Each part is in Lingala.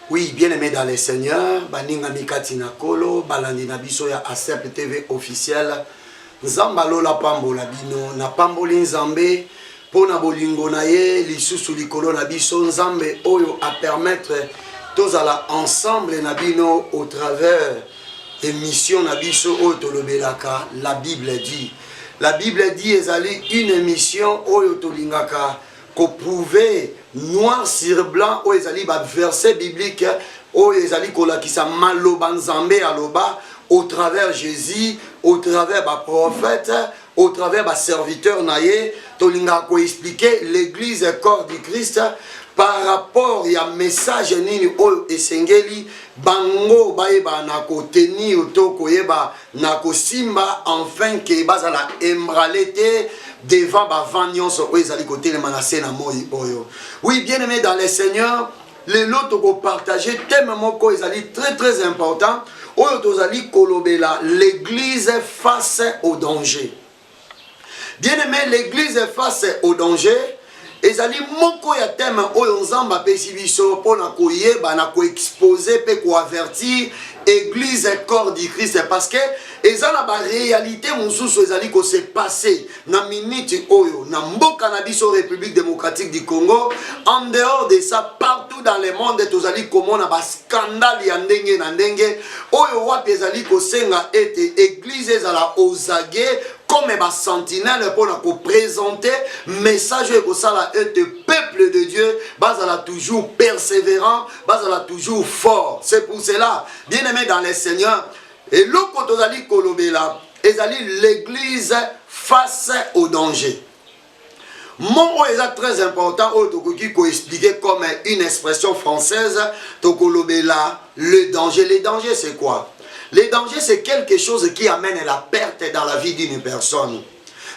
Oui, bien aimé dans les seigneurs, Baninga Mikati Nakolo, Balandi Nabiso ya ACEP TV officiel, Nzambalo la pambola bino, na pamboli Nzambe, pona bolingo na ye, lisusu likolo na biso, Nzambe oyo a permettre tozala ensemble na bino au travers émission na biso oyo tolobelaka, la Bible dit. La Bible dit ezali une émission oyo tolingaka ko prouver noir sur blanc oyo ezali ba verset biblique oyo ezali kolakisa maloba Nzambe aloba au travers Jésus, au travers ba prophète, au travers ba serviteur naye, tolingaka ko expliquer l'église corps du Christ par rapport à message nini oyo esengeli bango baeba na ko tenir to koyeba na ko simba enfin que bazala embralete devant ba vanyonso oyo ezali ko telema na sena moi oyo. Oui, bien aimé dans les seigneurs, les lots ko partager thème moko ezali très important oyo tozali kolobela l'église face au danger. Bien aimé, l'église face au danger. Ezali moko ya thème oyo Nzamba pesi biso pona koyeba na ko exposer pe ko avertir église corps du Christ parce que ezala ba réalité mususu ezali ko se passer na minute oyo na mboka na biso République démocratique du Congo. En dehors de ça, partout dans le monde tozali komona ba scandale ya ndenge na ndenge oyo wapi ezali ko senga ete église ezala ozage comme un sentinelle pour présenter message que ça est peuple de Dieu, basala toujours persévérant, basala toujours fort. C'est pour cela, bien aimé dans les seigneurs, et l'autre tozali kolobela, ezali l'église face au danger. Mon mot est très important, qui peut expliquer comme une expression française, tokolobela, le danger. Le danger c'est quoi? Le danger, c'est quelque chose qui amène la perte dans la vie d'une personne.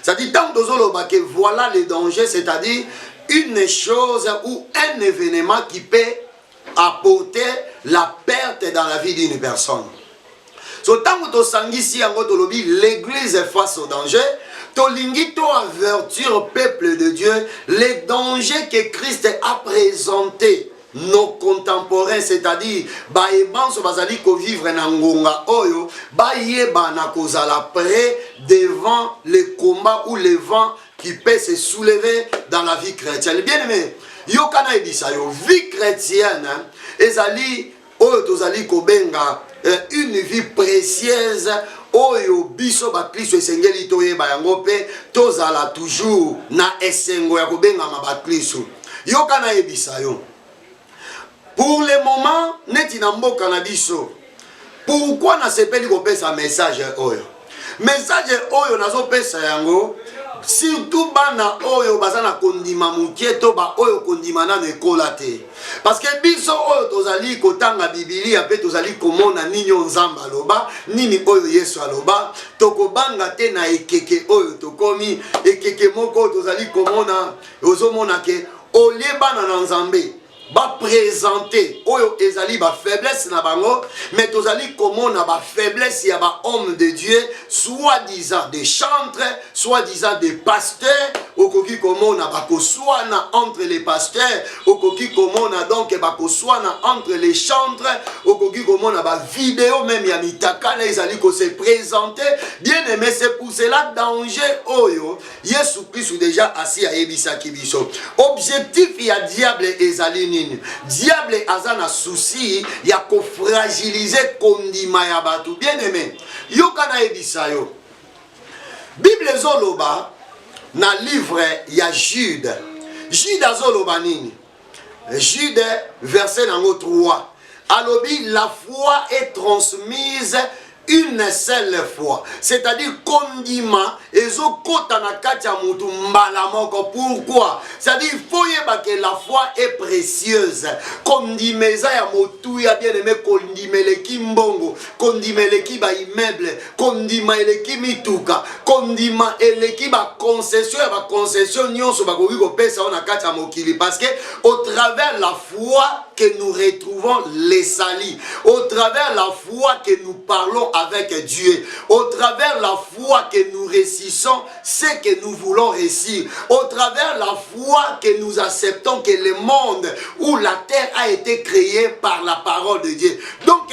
C'est-à-dire, tant que voilà le danger, c'est-à-dire une chose ou un événement qui peut apporter la perte dans la vie d'une personne. So, tant que l'église face au danger, Tolingito avertir au peuple de Dieu les dangers que Christ a présentés. Nos contemporains, c'est-à-dire baebanso bazali ko vivre na ngonga oyo bayeba na kozala prêt devant le combat ou le vent qui peut se soulever dans la vie chrétienne. Bien aimé, yo kana ebisa yo vie chrétienne ezali oyo tozali ko benga une vie précieuse oyo biso ba Kristo esengeli toyeba yango pe tozala toujours na esengo ya ko benga ma ba Kristo. Yo kana ebisa yo. Pour le moment, netina mboka na biso. Pourquoi na sepeli ko pesa message oyo? Message oyo nazo pesa yango surtout bana oyo bazana kondima mukieto ba oyo kondima na nekola te. Parce que biso oyo tozali kotanga Biblia pe tozali komona nini Nzamba loba, nini oyo Yesu aloba, tokobanga te na ekeke oyo tokomi ekeke moko tozali komona ozomona ke olie bana na Nzambe ba présenter oyo ezali ba faiblesse na bango mais tozali komona ba faiblesse ya ba homme de Dieu soi-disant des chantres soi-disant des pasteurs okoki komona ba koswana entre les pasteurs okoki komona donc ba koswana entre les chantres okoki komona ba vidéo même ya mitakala ezali ko se présenter bien aimé. C'est pour cela danger oyo Yesu Christ déjà assis à ebisa kibiso objectif ya diable ezali diable azana souci ya ko fragiliser kondima ya batu. Bien aimé, yo kana ebisa yo Bible zoloba na livre ya Jude. Jude azoloba nini? Jude verset nango 3 alobi la foi est transmise une seule fois, c'est-à-dire kondima ezo kota na kati ya mutu mbala moko. Pourquoi? C'est-à-dire faut yeba que la foi est précieuse. Kondimeza ya motu ya bien aimé, kondimeleki mbongo, kondimeleki ba immeuble, kondima eleki mituka, kondima eleki ba concession ya ba concession nyonso ba koki ko pesa na kati ya mokili parce que au travers la foi que nous retrouvons les salis, au travers la foi que nous parlons avec Dieu, au travers la foi que nous réussissons ce que nous voulons réussir, au travers la foi que nous acceptons que le monde ou la terre a été créé par la parole de Dieu. Donc,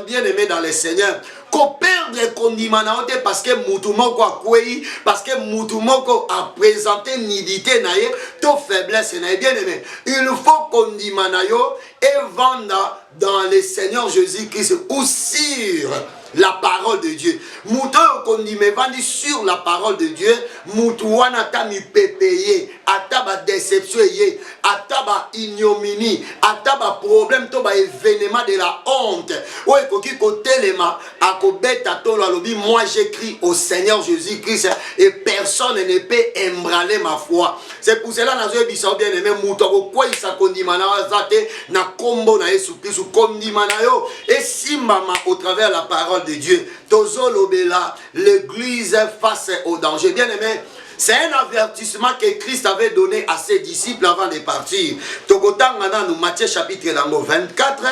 bien aimé dans le Seigneur, qu'on perdre condimana parce que mutumoko a kwei, parce que mutumoko a présenté nidité naie, to faiblesse naie, bien aimé. Il faut condimana yo et vendre dans le Seigneur Jésus-Christ ou sur la parole de Dieu. Mouto kondime vandi sur la parole de Dieu, mutuana ta mi pépeye, ataba déception ye, ataba ignominie, ataba problème to ba événement de la honte. Ouais koki kotelema akobeta tolo alobi, moi j'écris au Seigneur Jésus-Christ et personne ne peut ébranler ma foi. C'est pour cela nazo biso bien aimé muto ko kwa isa kondimana zate na kombo na Yesu Christ kondimana yo et simbama au travers la parole de Dieu. Tozo lobela, l'église face au danger. Bien aimé, c'est un avertissement que Christ avait donné à ses disciples avant de partir. Tokotanga nous Matthieu chapitre 24.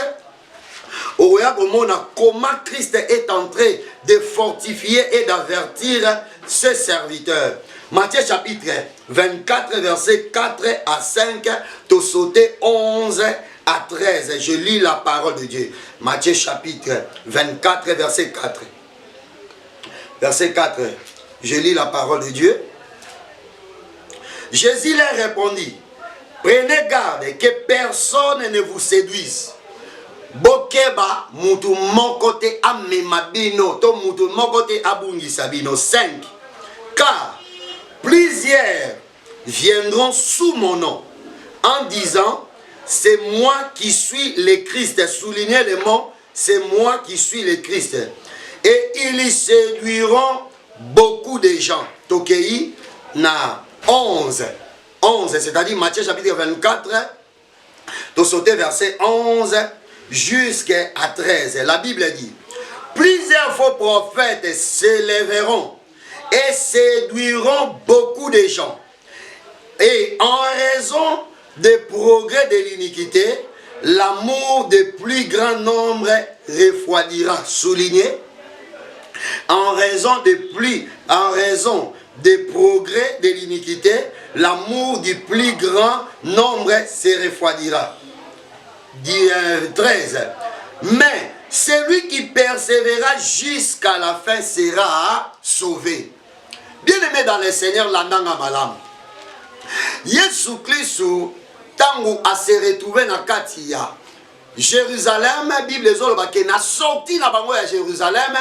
Comment Christ est en train de fortifier et d'avertir ses serviteurs. Matthieu chapitre 24, versets 4 à 5, tu sauté 11 à 13. Je lis la parole de Dieu. Matthieu chapitre 24, verset 4. Verset 4. Je lis la parole de Dieu. Jésus leur répondit, prenez garde que personne ne vous séduise. Bokeba mutu mokote amemabino to mutu mokote abungisabino. 5. Car plusieurs viendront sous mon nom en disant c'est moi qui suis le Christ. Soulignez le mot, c'est moi qui suis le Christ. Et ils séduiront beaucoup de gens. Tokei na 11, c'est-à-dire Matthieu chapitre 24, tu sauter verset 11 jusqu'à 13. La Bible dit, plusieurs faux prophètes s'élèveront et séduiront beaucoup de gens. Et en raison des progrès de l'iniquité, l'amour des plus grand nombre refroidira. Souligné, en raison des progrès de l'iniquité, l'amour du plus grand nombre se refroidira. 13. Mais celui qui persévérera jusqu'à la fin sera sauvé. Bien-aimé dans le Seigneur, l'andanga malam. Yesu Christou, tangu a se retrouvé na katia Jérusalem, Bible ezoloba ke na sorti na bango ya Jérusalem,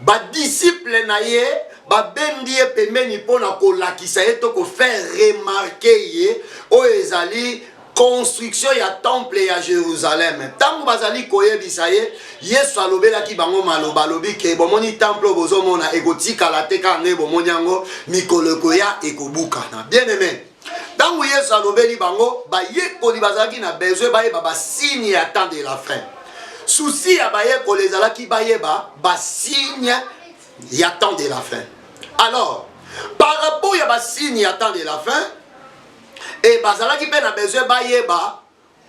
ba disciple na ye, ba bendi ye pembeni pona ko lakisa ye to ko faire remarquer ye o ezali construction ya temple ya Jérusalem. Tangu bazali koyebisa ye, Yesu alobelaki bango maloba lobi ke bomoni temple bozomona ekotika la teka ne bomoni yango mikolo koya ekobukana. Bien aimé. Tangu Yesu alobeli bango ba yekoli bazalaki na besoin ba yeba ba signe ya temps de la fin. Souci ya ba yekoli ezalaki ba yeba ba signe ya temps de la fin. Alors, par rapport ya ba signe ya temps de la fin, et bazalaki pe na besoin ba yeba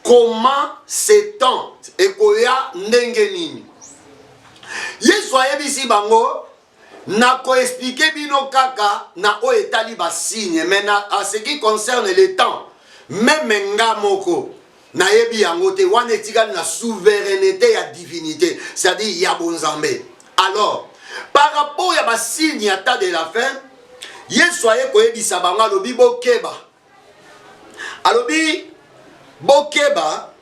comment ce temps ekoya ndenge nini. Yesu ayebisi bango na ko expliquer bino kaka na o etali ba signe, mais en ce qui concerne le temps, même nga moko na yebi yango te wana etikali na souveraineté ya divinité, c'est-à-dire ya bonzambe. Alors, par rapport ya ba signe ya temps de la fin, Yesu aye ko yebisa bango alobi bokeba. Alobi bokeba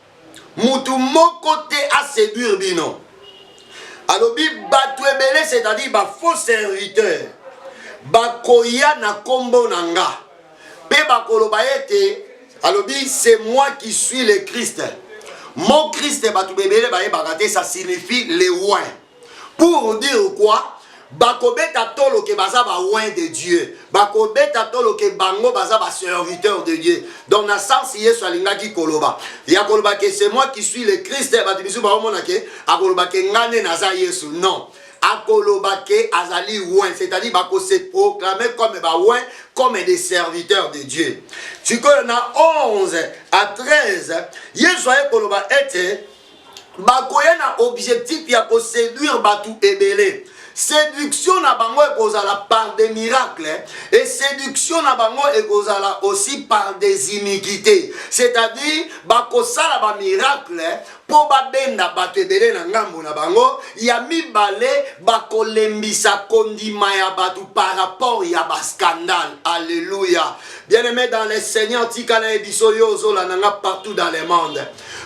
mutu moko te a séduire bino. Alobi batu ebele, c'est-à-dire ba faux serviteur, ba koya na kombo nanga, pe ba koloba ete, alobi c'est moi qui suis le Christ. Mon Christ batu ebele ba yebakate, ça signifie le oint. Pour dire quoi? Bakobeta tolo ke baza ba oint de Dieu. Bakobeta tolo ke bango baza ba serviteur de Dieu. Donc na sens Yesu alingaki koloba. Ya koloba ke c'est moi qui suis le Christ. Batu bisu ba omona ke akoloba ke ngane naza Yesu. Non. akolobake azali ouin, c'est-à-dire bako se proclamer comme des serviteurs de Dieu. Tu connais 11 à 13, Yesoye koloba ete bakoye na objectif ya ko séduire batu ebele. Séduction na bango ekozala par des miracles et séduction na bango ekozala aussi par des iniquités. C'est-à-dire bakosala ba miracle po babenda bato ebele na ngambo na bango ya mibale bakolembisa kondima ya batu par rapport ya ba scandale. Alléluia. Bien-aimé dans le Seigneur, tikana ebiso yo zola nanga partout dans le monde.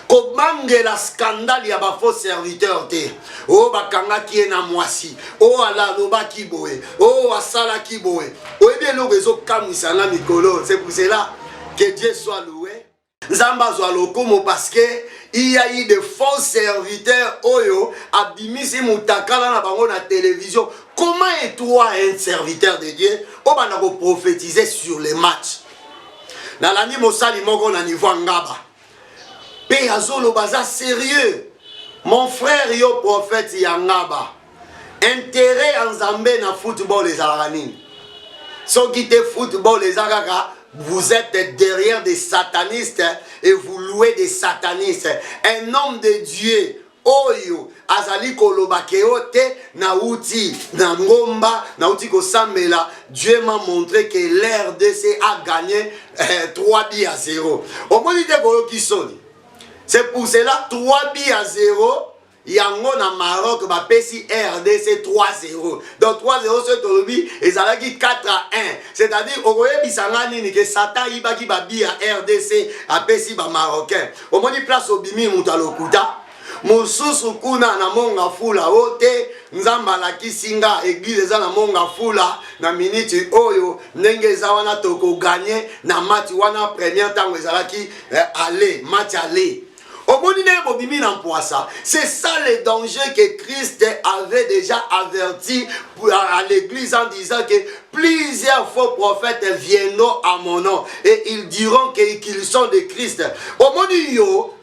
Comment la scandale ya ba faux serviteur te. Oh bakanga ki na mwasi. Oh ala loba ki boé. Oh asala ki boé. Oh bien le réseau kamisa na mikolo. C'est pour cela que Dieu soit loué. Nzamba zwa lokomo parce que il y a eu de faux serviteurs oyo abimisi mutakala na bango na télévision. Comment es toi un serviteur de Dieu? On va prophétiser sur les matchs. Dans l'année Mosali moko na niveau ngaba. Pe azolo baza sérieux. Mon frère yo prophète yangaba. Intérêt en Zambé na football les alanines. Ceux qui te football les agaga, vous êtes derrière des satanistes et vous louez des satanistes. Un homme de Dieu, oyo, azali kolobakeote, nauti, nangomba, nauti kosambela, Dieu m'a montré que l'RDC a gagné 3 buts à 0. Au moins, il qui sonne. C'est pour cela 3 buts à 0. Yango na Maroc ba pesi RDC 3-0. Donc 3-0 ce tolobi ezalaki 4-1. C'est-à-dire okoye bisanga nini ke Satan ibaki ba bi à RDC a pesi ba Marocain. Omoni place obimi mutalokuta. Mususu kuna na monga fula ote nzamba la kisinga église eza na monga fula na minute oyo ndenge eza wana toko gagner na match wana première temps ezalaki aller match aller. C'est ça le danger que Christ avait déjà averti à l'église en disant que plusieurs faux prophètes viendront à mon nom et ils diront qu'ils sont de Christ. Au moment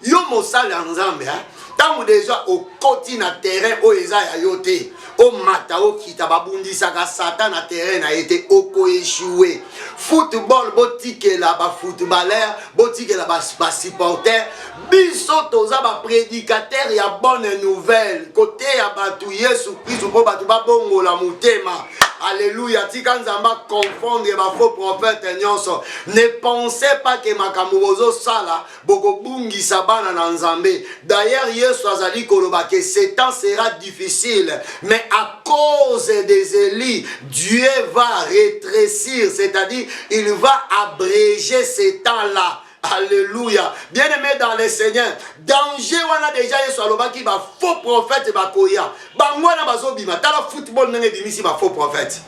yo mosala nzambe tant déjà au côté na terrain au eza ya yote au matao kita babundisa ka Satan na terrain a été oko échoué. Football botike la ba footballeur botike la ba supporter biso toza ba prédicateur ya bonne nouvelle côté ya batu Yesu Christ po batu ba bongo la mutema. Alléluia. Tika nzamba confondre ba faux prophète nyonso. Ne pensez pas que makamurozo sala boko bungi sabana na nzambe. D'ailleurs Yesu azali koloba que ce temps sera difficile, mais à cause des Élis, Dieu va rétrécir, c'est-à-dire il va abréger ces temps-là. Alléluia. Bien-aimé dans le Seigneur, danger wana déjà Yesu alobaki ba faux prophète ba koya. Bangwana bazobima tala football nenge bimisi ba faux prophète.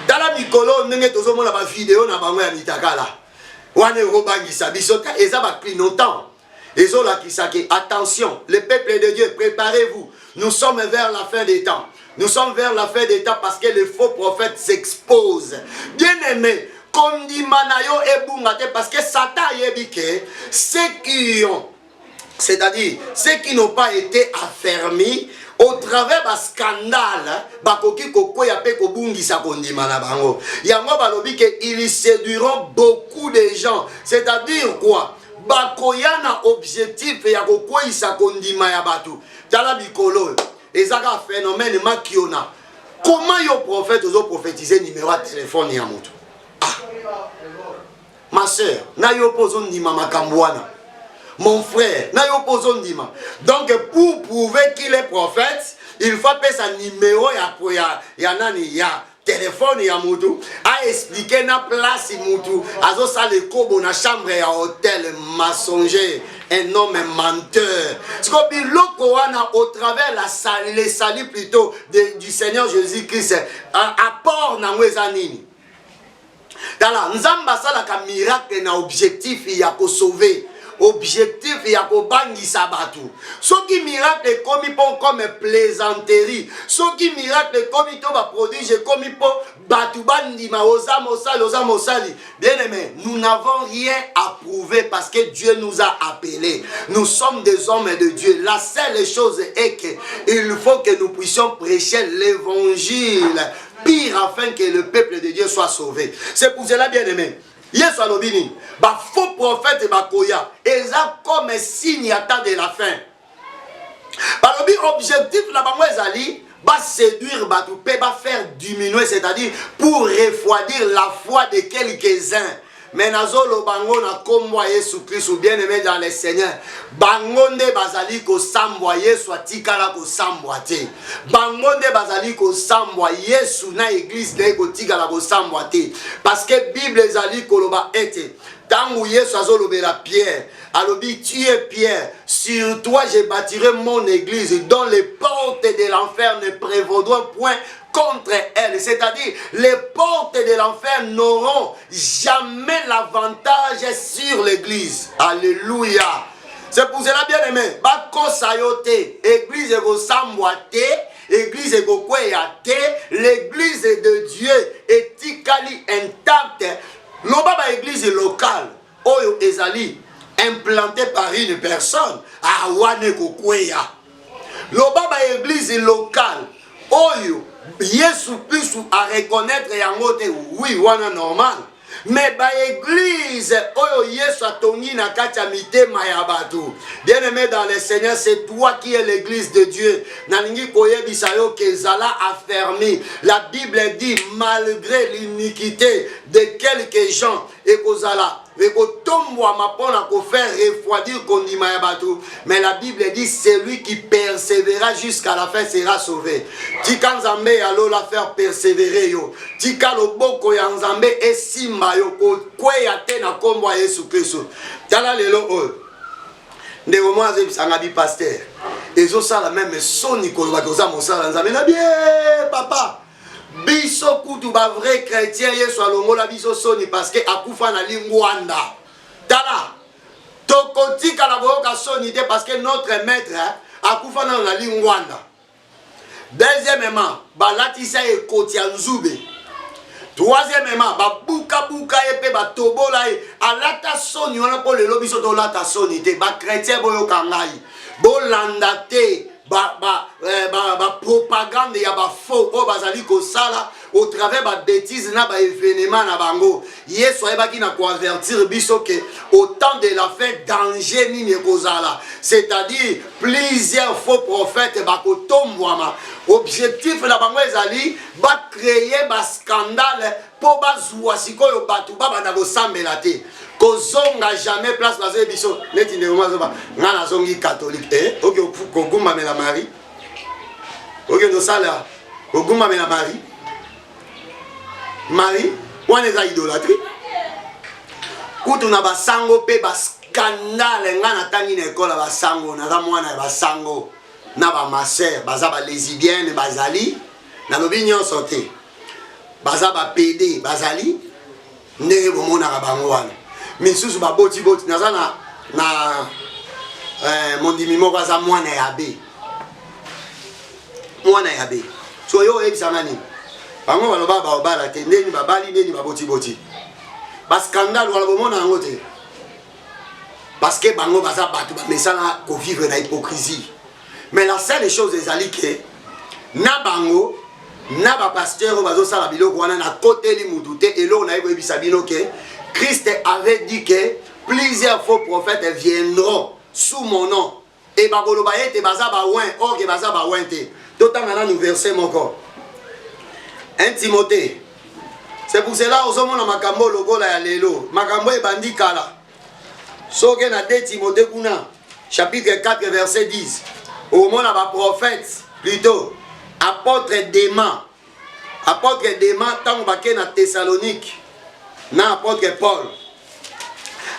Tala mikolo nenge tozomona ba vidéo na bango ya mitakala. Wana robangisa bisota eza ba clignotant. Ezola kisake attention, le peuple de Dieu, préparez-vous. Nous sommes vers la fin des temps. Nous sommes vers la fin des temps parce que les faux prophètes s'exposent. Bien-aimé, kondimanayo ebungate parce que Satan yebike ceux qui ont, c'est-à-dire ceux qui n'ont pas été affermis au travers d'un scandale, bakoki koko ya pe kobungisa kondimana bango. Yango balobi ke ils séduiront beaucoup de gens. C'est-à-dire quoi? Bakoyana objectif ya kokoisa kondima ya batu. Tala bikolo. Ezaka phénomène makiona. Comment yo prophète ozo prophétiser numéro de téléphone ya moto? Ma soeur, na yo pozo ndima makambwana. Mon frère, na yo pozo ndima. Donc pour prouver qu'il est prophète, il faut payer sa numéro ya nani ya téléphone ya mutu a expliqué na place mutu azo sa le kobo na chambre ya hôtel masonger un homme menteur. Ce qu'on dit loko wana au travers les salis plutôt du Seigneur Jésus-Christ apport na mweza nini. Dans la nzamba sala ka miracle na objectif ya ko sauver. objectif ya kobangisa batu. Soki miracle komi po comme plaisanterie, soki miracle komi to ba prodige komi po batu bandima oza mosali. Bien aimé, nous n'avons rien à prouver parce que Dieu nous a appelés. Nous sommes des hommes de Dieu. La seule chose est que il faut que nous puissions prêcher l'évangile pire afin que le peuple de Dieu soit sauvé. C'est pour cela, bien aimé. Yesu alobini, ba faux prophète bakoya, eza comme signe à temps de la fin. Balobi objectif la bango ezali, ba séduire batu pe ba faire diminuer, c'est-à-dire pour refroidir la foi de quelques-uns. Mais nazolo bango na komwa Yesu Christ ou bien aimé dans le Seigneur. Bangonde bazali ko sambwa Yesu atikala ko sambwa te. Bangonde bazali ko sambwa Yesu na église de ko tikala ko sambwa te. Parce que Bible ezali ko loba ete. Tangu Yesu azolobela Pierre, alobi tu es Pierre, sur toi je bâtirai mon église dont les portes de l'enfer ne prévaudront point contre elle, c'est-à-dire les portes de l'enfer n'auront jamais l'avantage sur l'église. Alléluia. C'est pour cela, bien aimé, église église l'église de Dieu est intacte. L'obaba église locale, oyo ezali implantée par une personne, awane kokweya. L'obaba église locale, oyo Yesu Christ à reconnaître yangote, oui, wana normal. Mais ba église, oyo Yesu atongi na kati ya mitema ya batu. Bien aimé dans le Seigneur, c'est toi qui es l'église de Dieu. Nalingi koyebisa yo kezala affermi. La Bible dit malgré l'iniquité de quelques gens et kozala faire refroidir kondima ya batu. Mais la Bible dit celui qui persévérera jusqu'à la fin sera sauvé. Tika nzambe alo la faire persévérer yo. Tika loboko ya nzambe esimba yo kweya te na kombo ya Yesu Kristo. Tala lelo oyo. Ndeko mwaze bisanga bi pasteur. Ezo sala même soni koloba koza mosala nzambe na bien papa. Biso kutu ba vrai chrétien Yesu alongola biso soni parce que akufa na lingwanda. Tala tokotika la boyoka soni te parce que notre maître akufa na lingwanda. Deuxièmement, balatisa ekoti ya nzube. Troisièmement, ba buka epe ba tobola e alata soni wana po lelo biso to lata soni te ba chrétien boyoka ngai. Bolanda te ba propagande ya ba faux o bazali ko sala au travers ba bêtises na ba événement na bango. Yesu ayebaki na ko avertir biso que au temps de la fin danger ni kozala. C'est-à-dire plusieurs faux prophètes ba ko tombwama. Objectif la bango ezali ba créer ba scandale po ba zuwa sikoyo batu ba bana ko sambela te. Kozonga jamais place bazé biso neti ne mazoba ngana zongi catholique OK koguma mela Marie OK no sala koguma mela Marie on est à idolâtrie kutu na basango pe ba scandale ngana tangi na école basango na mwana basango na ba maser baza ba lesbienne bazali na lobinyo sauté baza ba PD bazali ndenge bomona ka bango wana misusu ba boti naza na mondimi moko aza mwana ya be so yo ebisa nani bango baloba baobala te ndeni babali ndeni baboti ba scandale wala bomona yango te parce que bango baza batu bamesana kovivre na hypocrisie. Mais la seule chose ezali ke na bango na ba pasteur bazo sala biloko wana na côté li mudute elo na yebo ebisa bino ke Christ avait dit que plusieurs faux prophètes viendront sous mon nom. Et bakoloba ete baza ba wen, or ke baza ba wen te. Totanga na nous verset moko. 1 Timothée. C'est pour cela ozomona makambo lokola ya lelo. Makambo ebandi kala. Soke na 2 Timothée kuna chapitre 4 verset 10. Au mona ba prophète plutôt apôtre Déma. Apôtre Déma tango bake na Thessalonique. Na apôtre Paul.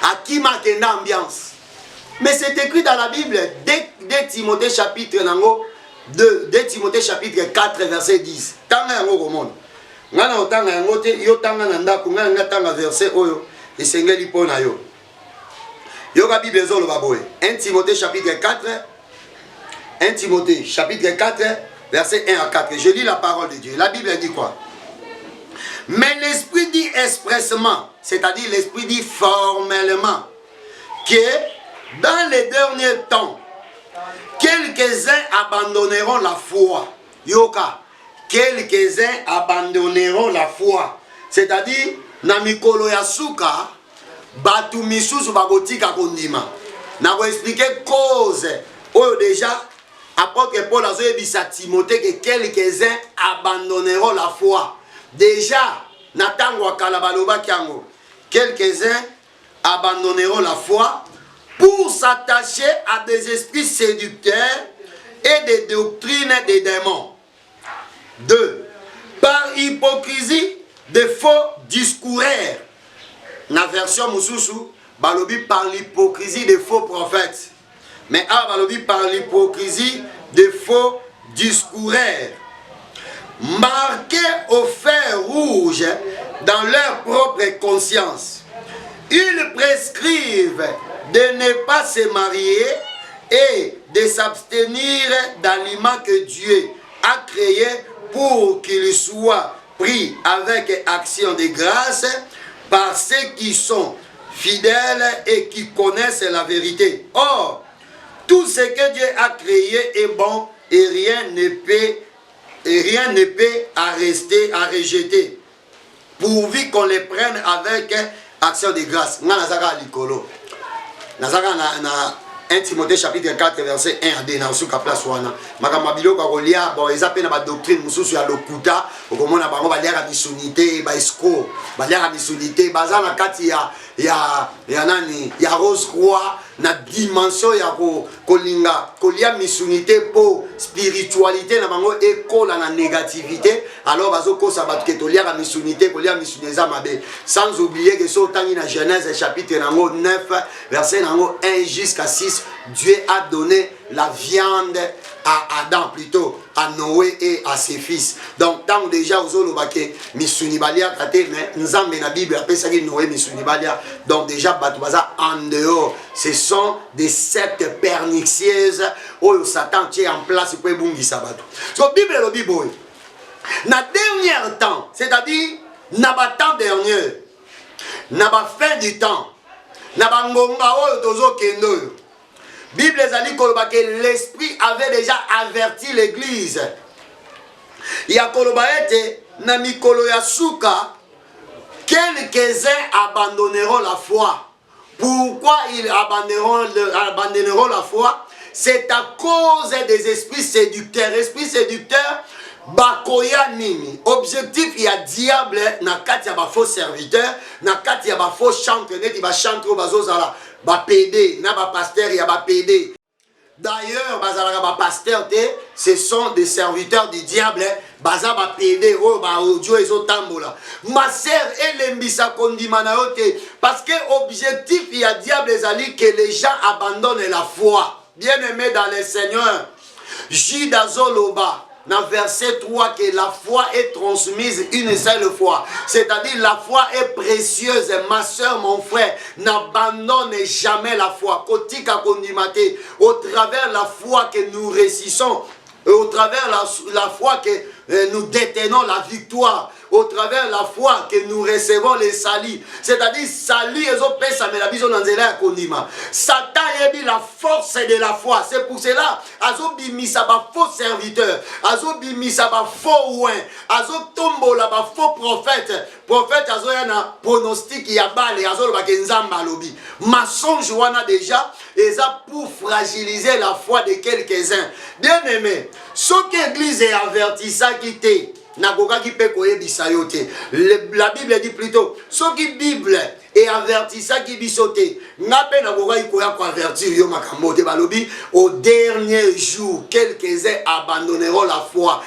À qui marque une ambiance. Mais c'est écrit dans la Bible, 2 Timothée chapitre 2 Timothée chapitre 4 verset 10. Tanga yango komona. Ngana otanga yango te yo tanga na ndako ngana tanga verset oyo esengeli pona yo. Yoga Bible zolo baboy. 1 Timothée chapitre 4. 1 Timothée chapitre 4 verset 1 à 4. Je lis la parole de Dieu. La Bible dit quoi? Mais l'Esprit dit expressement, c'est-à-dire l'Esprit dit formellement, que dans les derniers temps, quelques-uns abandonneront la foi. Yoka, quelques-uns abandonneront la foi. C'est-à-dire, na mikolo ya suka, batu misusu bagotika kondima. Na ko expliquer cause. Oyo déjà, apôtre Paul a dit à Timothée que quelques-uns abandonneront la foi. Déjà, Natango Kalabaloba Kiango, quelques-uns abandonneront la foi pour s'attacher à des esprits séducteurs et des doctrines des démons. 2. Par hypocrisie, des faux discours. La version Moussousou, balobi par l'hypocrisie des faux prophètes. Mais balobi par l'hypocrisie des faux discours. Marqués au fer rouge dans leur propre conscience. Ils prescrivent de ne pas se marier et de s'abstenir d'aliments que Dieu a créés pour qu'ils soient pris avec action de grâce par ceux qui sont fidèles et qui connaissent la vérité. Or, tout ce que Dieu a créé est bon et rien ne peut arrêter, à rejeter, pourvu qu'on les prenne avec action de grâce. Nazaka likolo. Nazaka na 1 Timothée chapitre 4 verset 1 à 2 na suka place wana. Makamba biloko kolia bon ezape na ba doctrine mususu ya lokuta, okomona bango baliaka misunité, ba escroc, baliaka misunité, bazana kati ya nani, ya Rose Croix na dimension ya kolinga kolia misunité po spiritualité na bango ekola na négativité. Alors bazoko sa batu ketolia ka misunité, kolia misuneza mabe. Sans oublier que so tangi na Genèse chapitre 9 verset 1 jusqu'à 6, Dieu a donné la viande à Adam, plutôt à Noé et à ses fils. Donc tant déjà aux olobake misunibalia kate mais nzambe na Bible appelle ça que Noé misunibalia. Donc déjà batubaza en dehors, ce sont des sectes pernicieuses où Satan tient en place pour bungisa batu. So Bible le Bible na dernier temps, c'est-à-dire na ba temps dernier, na ba fin du temps, na ba ngonga oyo tozo kendo. Bible ezali koloba que l'esprit avait déjà averti l'église. Ya koloba ete na mikolo ya suka quelques-uns abandonneront la foi. Pourquoi ils abandonneront la foi? C'est à cause des esprits séducteurs. Esprits séducteurs, bakoya nini. Objectif, il y a diable, na kati ya ba faux serviteur, na kati ya ba faux chanteur, neti ba chanteur bazozala, ba PD, na ba pasteur, il y a ba PD. D'ailleurs, bazalaka ba pasteur te, ce sont des serviteurs du diable, baza ba PD, oh ba audio ezo tambola. Ma sœur, elle mbisa kondima na yo te, parce que objectif, il y a diable ezali que les gens abandonnent la foi. Bien-aimé dans le Seigneur, Judas Zoloba, dans verset 3, que la foi est transmise une seule fois. C'est-à-dire la foi est précieuse. Ma soeur, mon frère, n'abandonne jamais la foi. Kotika kondimate, au travers la foi que nous réussissons, au travers la foi que nous détenons la victoire, au travers la foi que nous recevons les salis. C'est-à-dire, salis et Satan a mis la force de la foi. C'est pour cela, azo bimisa ba faux serviteur, azo bimisa ba faux ouin, azo tombo la ba faux prophète. Prophète azo yana pronostic ya bale, azo lo ba kenzamba lobi. Mensonge wana déjà, et ça pour fragiliser la foi de quelques-uns. Bien aimé, ce qu'Église est avertissant qui t'est. La Bible dit plutôt, ce qui Bible est avertissant qui bisoté. Au dernier jour, quelques-uns abandonneront la foi.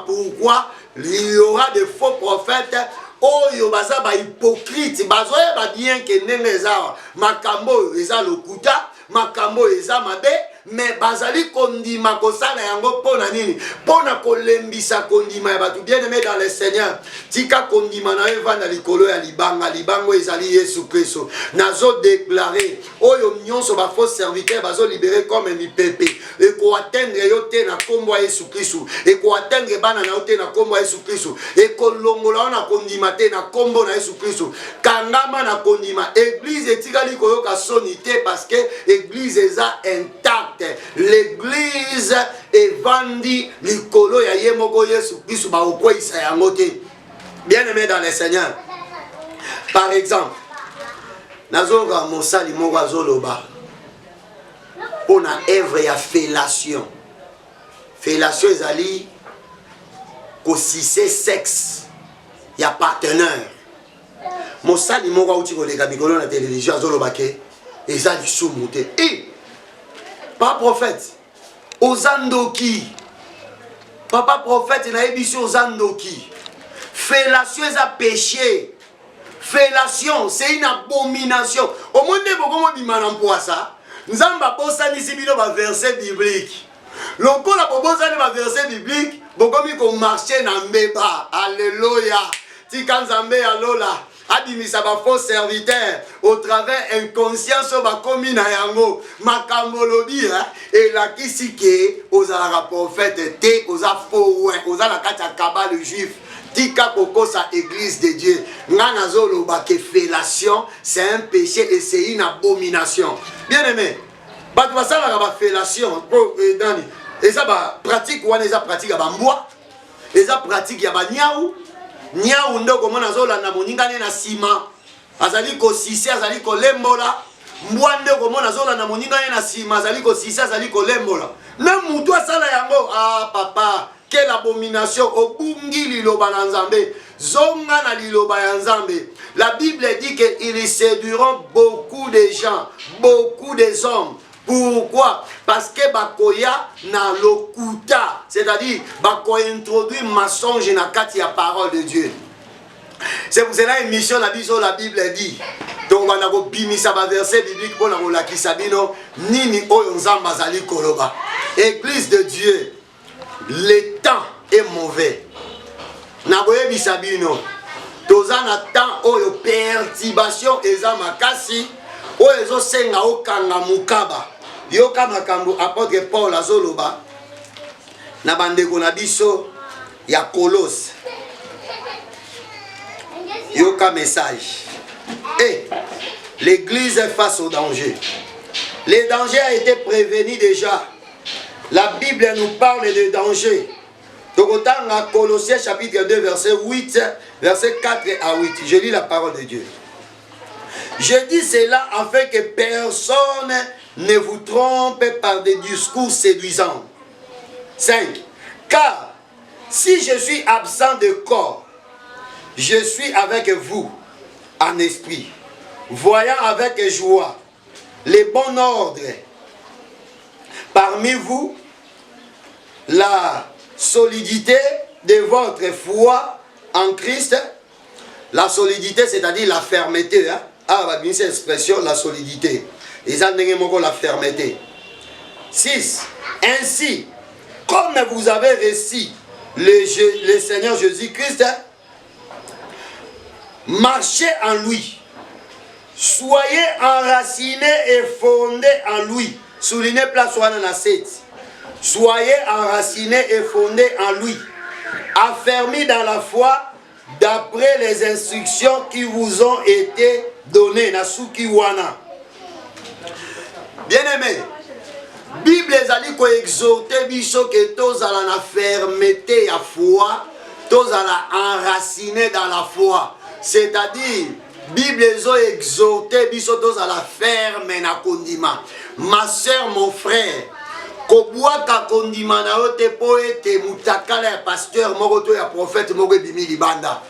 Pourquoi? Il y aura de faux prophètes. Oyo baza ba hypocrite, bazoya ba bien que nengeza makambo eza lokuta, makambo eza mabe, mais bazali kondima kosala yango pona nini pona kolembisa kondima ya batu bien aimé dans le Seigneur tika kondima na evanda likolo ya libanga libango ezali Yesu Kristo nazo déclarer oyo nyonso ba faux serviteur bazo libérer comme mipepe et ko atteindre yo te na kombo ya Yesu Kristo et ko atteindre bana na yo te na kombo ya Yesu Kristo et ko longola na kondima te na kombo na Yesu Kristo kangama na kondima église etikali koyoka soni te parce que église eza intacte l'église evandi likolo ya ye moko Yesu Kristo ba okwisa yango te bien aimé dans le Seigneur par exemple nazoka mosali moko azoloba pona œuvre ya fellation ezali kosise sexe ya partenaire mosali moko auti koleka mikolo na télévision azoloba ke eza lisumu te et pas prophète ozandoki papa prophète na yebiso ozandoki fellation eza péché fellation c'est une abomination au monde bokomo bimana mpoasa nzamba bosanisi bino ba verset biblique lokola bobosani ba verset biblique bokomi ko marcher na mbeba alléluia tika nzambe alola adimisa ba faux serviteur au travers inconscience ba komi na yango makambo lobi et la kisike ozala prophète te oza faux ozala kata kabale juif tika kokosa église de Dieu ngana zoloba ke fellation c'est un péché et c'est une abomination bien aimé bato basalaka ba fellation dani eza ba pratique wana eza pratique ya bambwa eza pratique ya banyau nyau ndoko mona zolanda moningane na sima azali ko sisi azali ko lembola mbwa ndoko mona zolanda moningane na sima azali ko sisi azali ko lembola na mutu asala yango ah papa quelle abomination obungi liloba na nzambe zonga na liloba ya nzambe la Bible dit que ils séduiront beaucoup de gens beaucoup des hommes. Pourquoi? Parce que bakoya na lokuta, c'est-à-dire bakoya introduit mensonge na kati ya parole de Dieu. C'est pour cela une mission la Bible dit. Donc on a bimisa ba verset biblique pour na lakisa bino nini oyo nzamba azali koloba. Église de Dieu, le temps est mauvais. Na boyebisa bino. Toza na temps oyo perturbation eza makasi oyo ezo senga okanga mukaba. Yoka makambo apôtre Paul azoloba na bandeko na biso ya Colosse. Yoka message. Et l'église est face au danger. Le danger a été prévenu déjà. La Bible nous parle de danger. Donc autant à Colossiens chapitre 2 verset 8, verset 4 à 8. Je lis la parole de Dieu. Je dis cela afin que personne ne vous trompe par des discours séduisants. 5. Car si je suis absent de corps, je suis avec vous en esprit, voyant avec joie les bons ordres parmi vous, la solidité de votre foi en Christ. La solidité, c'est-à-dire la fermeté. Ah, bah, bien cette expression, la solidité. Ils ont la fermeté. 6. Ainsi, comme vous avez reçu le Seigneur Jésus-Christ, marchez en lui. Soyez enracinés et fondés en lui. Soulignez place 7. Soyez enracinés et fondés en lui. Affermis dans la foi d'après les instructions qui vous ont été données. Nasuki wana. Bien-aimé, Bible ezali ko exhorter biso que tous à la fermeté à foi, tous à la enraciné dans la foi. C'est-à-dire, Bible ezo exhorter biso tous à la ferme na kondima. Ma soeur, mon frère, kobwaka kondima na yo te po ete mutakala ya pasteur moko to ya prophète moko ebimi libanda.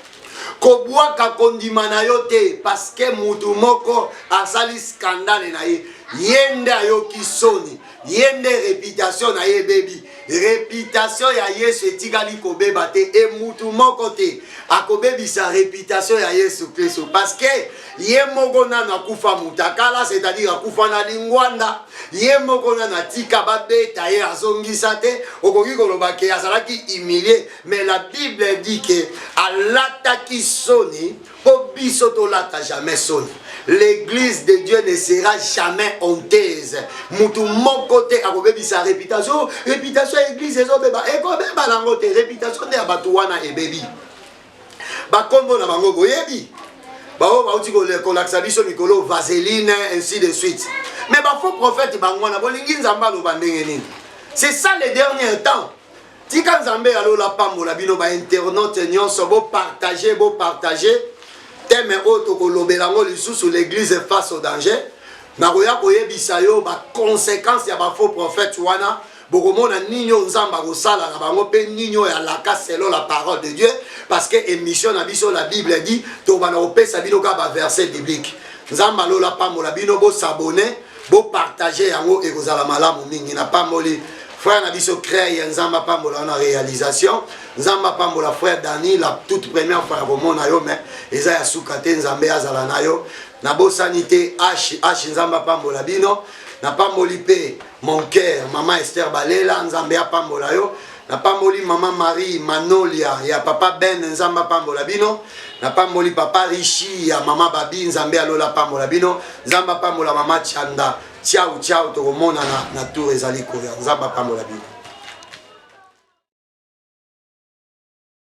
Kobwaka kondima na yo te parce que mutu moko asali scandale na ye. Yende ayoki soni, yende réputation na ye bebi, réputation ya Yesu etikali kobeba te et mutu moko te akobebisa réputation ya Yesu Kristo parce que ye moko nana kufa mutakala, c'est-à-dire akufa na lingwanda, ye moko nana tika babeta ye azongisa te okoki koloba ke azalaki humilié, mais la Bible dit que alataki soni po biso tolata jamais soni. L'église de Dieu ne sera jamais honteuse. Mutu moko te akobebisa réputation, réputation ya église ezobeba ekobeba nango te, réputation de abatu wana ebebi bakombo na bango boyebi bao bauti kolakisa biso mikolo vaseline ainsi de suite, mais bafaux prophète bango na bolingi nzamba aloba ndenge nini. C'est ça les derniers temps. Tika nzambe alola pambola bino ba internaute nyonso bo partager teme oto kolobela ngo lisusu l'église face au danger na koya koyebisa yo ba conséquences ya ba faux prophète wana bokomona ninyo nzamba kosala na bango pe ninyo ya laka selon la parole de Dieu, parce que émission na biso la Bible dit to bana opesa bino ka ba verset biblique. Nzamba lola pambola bino bo s'abonner bo partager yango ekozala malamu mingi na pamboli frère na biso créé nzamba pambola na réalisation nzamba pambola frère Dani la toute première fois komona yo mais eza ya sukate nzambe azala na yo na bo sanité h nzamba pambola bino na pamboli pe mon cœur maman Esther Balela nzambe ya pambola yo na pamboli maman Marie Manolia ya papa Ben nzamba pambola bino na pamboli papa Richi ya maman Babi nzambe alola pambola bino nzamba pambola mama Chanda ciao ciao tokomona na tour ezali koya nzamba pambola bino.